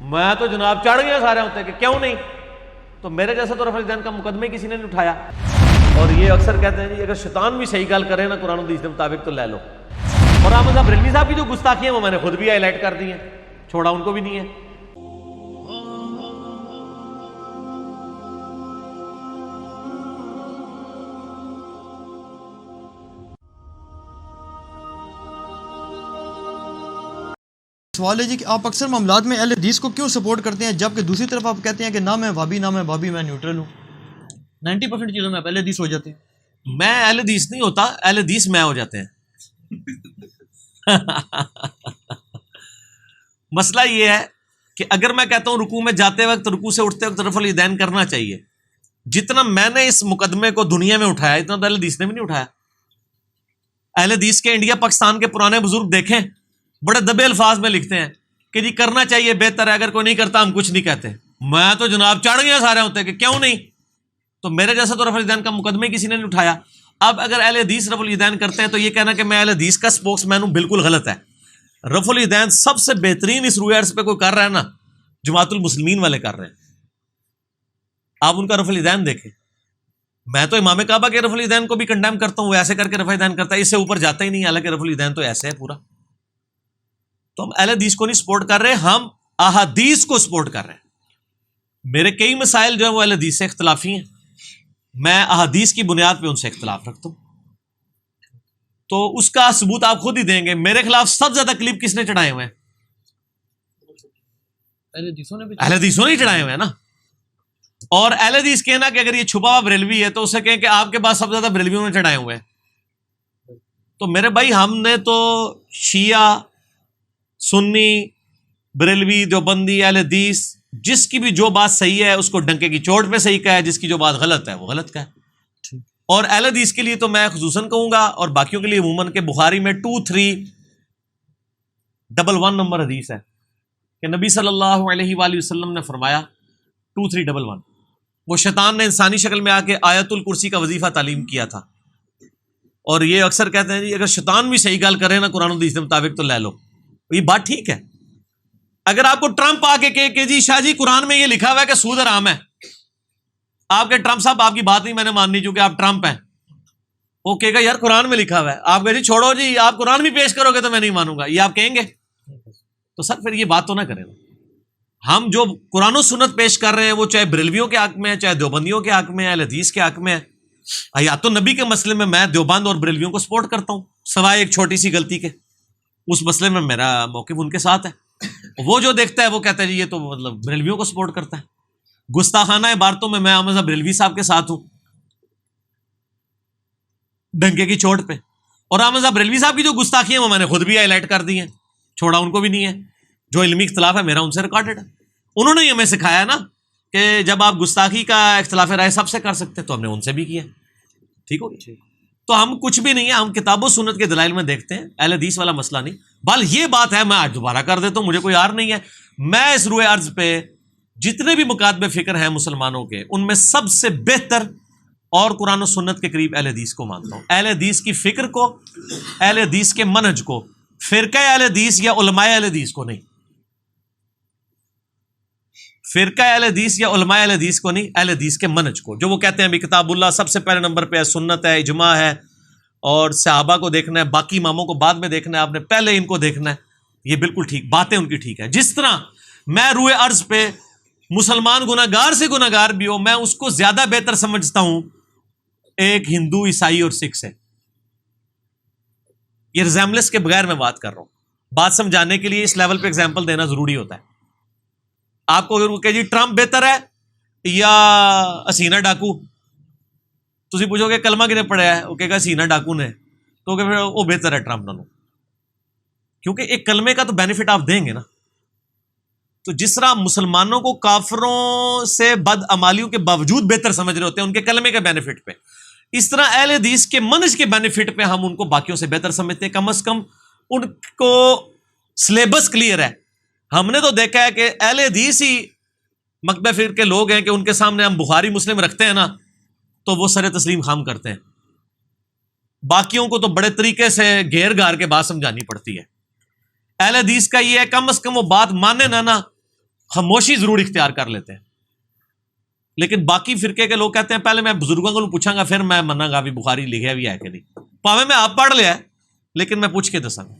میں تو جناب چڑھ گیا سارے ہوتے کہ کیوں نہیں، تو میرے جیسا تو رفع الدین کا مقدمے کسی نے نہیں اٹھایا. اور یہ اکثر کہتے ہیں جی اگر شیطان بھی صحیح گل کرے نا قرآن و حدیث کے مطابق تو لے لو. اور احمد صاحب بریلوی صاحب کی جو گستاخی ہیں وہ میں نے خود بھی ہائی لائٹ کر دی ہیں، چھوڑا ان کو بھی نہیں ہے. سوال ہے جی کہ آپ اکثر معاملات میں اہل حدیث کو کیوں سپورٹ کرتے ہیں جبکہ دوسری طرف آپ کہتے ہیں کہ نہ میں وہابی نہ میں بابی، میں نیوٹرل ہوں. 90% چیزوں میں آپ اہل حدیث ہو جاتے ہیں. میں اہل حدیث نہیں ہوتا، اہل حدیث میں ہو جاتے ہیں. مسئلہ یہ ہے کہ اگر میں کہتا ہوں رکوع میں جاتے وقت، رکوع سے اٹھتے وقت رفع الیدین کرنا چاہیے، جتنا میں نے اس مقدمے کو دنیا میں اٹھایا اتنا تو اہل حدیث نے بھی نہیں اٹھایا. اہل حدیث کے انڈیا پاکستان کے پرانے بزرگ دیکھیں، بڑے دبے الفاظ میں لکھتے ہیں کہ جی کرنا چاہیے، بہتر ہے، اگر کوئی نہیں کرتا ہم کچھ نہیں کہتے. میں تو جناب چڑھ گیا سارے ہوتے کہ کیوں نہیں، تو میرے جیسا تو رفع الیدین کا مقدمے کسی نے نہیں اٹھایا. اب اگر اہل حدیث رفع الیدین کرتے ہیں تو یہ کہنا کہ میں اہل حدیث کا سپوکس مین ہوں بالکل غلط ہے. رفع الیدین سب سے بہترین اس روئے عرض پہ کوئی کر رہا ہے نا، جماعت المسلمین والے کر رہے ہیں. آپ ان کا رفع الیدین دیکھیں. میں تو امام کعبہ کے رفع الیدین کو بھی کنڈیم کرتا ہوں، وہ ایسے کر کے رفع الیدین کرتا ہے، اس سے اوپر جاتا ہی نہیں، حالانکہ رفع الیدین تو ایسے ہے پورا. تو ہم اہل حدیث کو نہیں سپورٹ کر رہے، ہم احادیث کو سپورٹ کر رہے ہیں. میرے کئی مسائل جو ہیں وہ اہل حدیث سے اختلافی ہیں، میں احادیث کی بنیاد پہ ان سے اختلاف رکھتا ہوں. تو اس کا ثبوت آپ خود ہی دیں گے. میرے خلاف سب زیادہ کلپ کس نے چڑھائے ہوئے ہیں؟ اہل حدیثوں نے چڑھائے ہوئے ہیں نا. اور اہل حدیث کہنا کہ اگر یہ چھپا ہوا بریلوی ہے تو اسے کہیں کہ آپ کے پاس سب زیادہ بریلویوں نے چڑھائے ہوئے ہیں. تو میرے بھائی ہم نے تو شیعہ، سنی، بریلوی، دیوبندی، اہل حدیث، جس کی بھی جو بات صحیح ہے اس کو ڈنکے کی چوٹ پہ صحیح کہا ہے، جس کی جو بات غلط ہے وہ غلط کہا ہے. اور اہل حدیث کے لیے تو میں خصوصاً کہوں گا، اور باقیوں کے لیے عموماً، کہ بخاری میں 2311 نمبر حدیث ہے کہ نبی صلی اللہ علیہ وآلہ وسلم نے فرمایا 2311، وہ شیطان نے انسانی شکل میں آ کے آیت الکرسی کا وظیفہ تعلیم کیا تھا. اور یہ اکثر کہتے ہیں جی اگر شیطان بھی صحیح گل کرے نا قرآن و حدیث کے مطابق تو لے لو. یہ بات ٹھیک ہے. اگر آپ کو ٹرمپ آ کے کہے کہ جی شاہ جی قرآن میں یہ لکھا ہوا ہے کہ سود حرام ہے، آپ کے ٹرمپ صاحب آپ کی بات نہیں میں نے ماننی چونکہ آپ ٹرمپ ہیں، وہ کہے گا یار قرآن میں لکھا ہوا ہے، آپ کہے جی چھوڑو جی آپ قرآن بھی پیش کرو گے تو میں نہیں مانوں گا، یہ آپ کہیں گے؟ تو سر پھر یہ بات تو نہ کریں. ہم جو قرآن و سنت پیش کر رہے ہیں وہ چاہے بریلویوں کے حق میں ہے، چاہے دیوبندیوں کے حق میں ہے، اہل حدیث کے حق میں ہے. حیات النبی کے مسئلے میں میں دیوبند اور بریلویوں کو سپورٹ کرتا ہوں، سوائے ایک چھوٹی سی غلطی کے. اس مسئلے میں میرا موقف ان کے ساتھ ہے. وہ جو دیکھتا ہے وہ کہتا ہے جی یہ تو مطلب بریلویوں کو سپورٹ کرتا ہے. گستاخانہ عبارتوں میں احمد صاحب بریلوی صاحب کے ساتھ ہوں ڈنکے کی چوٹ پہ. اور احمد صاحب بریلوی صاحب کی جو گستاخی ہیں وہ میں نے خود بھی ہائی لائٹ کر دی ہیں، چھوڑا ان کو بھی نہیں ہے. جو علمی اختلاف ہے میرا ان سے ریکارڈڈ ہے. انہوں نے ہی ہمیں سکھایا نا کہ جب آپ گستاخی کا اختلاف رائے سب سے کر سکتے تو ہم نے ان سے بھی کیا. ٹھیک ہو گیا. تو ہم کچھ بھی نہیں ہے، ہم کتاب و سنت کے دلائل میں دیکھتے ہیں، اہل حدیث والا مسئلہ نہیں. بل یہ بات ہے، میں آج دوبارہ کر دیتا ہوں، مجھے کوئی یار نہیں ہے، میں اس روئے عرض پہ جتنے بھی مکاتب فکر ہیں مسلمانوں کے، ان میں سب سے بہتر اور قرآن و سنت کے قریب اہل حدیث کو مانتا ہوں. اہل حدیث کی فکر کو، اہل حدیث کے منہج کو، فرقہ اہل حدیث یا علماء اہل حدیث کو نہیں. فرقہ اہل حدیث یا علماء اہل حدیث کو نہیں، اہل حدیث کے منہج کو. جو وہ کہتے ہیں بھی کتاب اللہ سب سے پہلے نمبر پہ ہے، سنت ہے، اجماع ہے، اور صحابہ کو دیکھنا ہے، باقی اماموں کو بعد میں دیکھنا ہے، آپ نے پہلے ان کو دیکھنا ہے. یہ بالکل ٹھیک باتیں ان کی ٹھیک ہے. جس طرح میں روئے عرض پہ مسلمان گناہ گار سے گناہ گار بھی ہو، میں اس کو زیادہ بہتر سمجھتا ہوں ایک ہندو، عیسائی اور سکھ سے. یہ ریزیمبلنس کے بغیر میں بات کر رہا ہوں. بات سمجھانے کے لیے اس لیول پہ ایگزامپل دینا ضروری ہوتا ہے. آپ کو اگر وہ کہ جی ٹرمپ بہتر ہے یا حسینہ ڈاکو، تسی پوچھو گے کلمہ کنے پڑھا ہے، وہ کہے گا حسینہ ڈاکو نے، تو کہ پھر وہ بہتر ہے ٹرمپ نانو، کیونکہ ایک کلمے کا تو بینیفٹ آپ دیں گے نا. تو جس طرح مسلمانوں کو کافروں سے بد عمالیوں کے باوجود بہتر سمجھ رہے ہوتے ہیں ان کے کلمے کے بینیفٹ پہ، اس طرح اہل حدیث کے منہج کے بینیفٹ پہ ہم ان کو باقیوں سے بہتر سمجھتے ہیں. کم از کم ان کو سلیبس کلیئر ہے. ہم نے تو دیکھا ہے کہ اہل حدیث ہی مکتب فکر کے لوگ ہیں کہ ان کے سامنے ہم بخاری مسلم رکھتے ہیں نا تو وہ سر تسلیم خام کرتے ہیں. باقیوں کو تو بڑے طریقے سے گھیر گھار کے بات سمجھانی پڑتی ہے. اہل حدیث کا یہ ہے کم از کم وہ بات مانے نا خاموشی ضرور اختیار کر لیتے ہیں. لیکن باقی فرقے کے لوگ کہتے ہیں پہلے میں بزرگوں کو پوچھاں گا پھر میں مناں گا بھی بخاری لکھیا بھی ہے کہ نہیں. پاویں میں آپ پڑھ لیا ہے لیکن میں پوچھ کے دساں گا.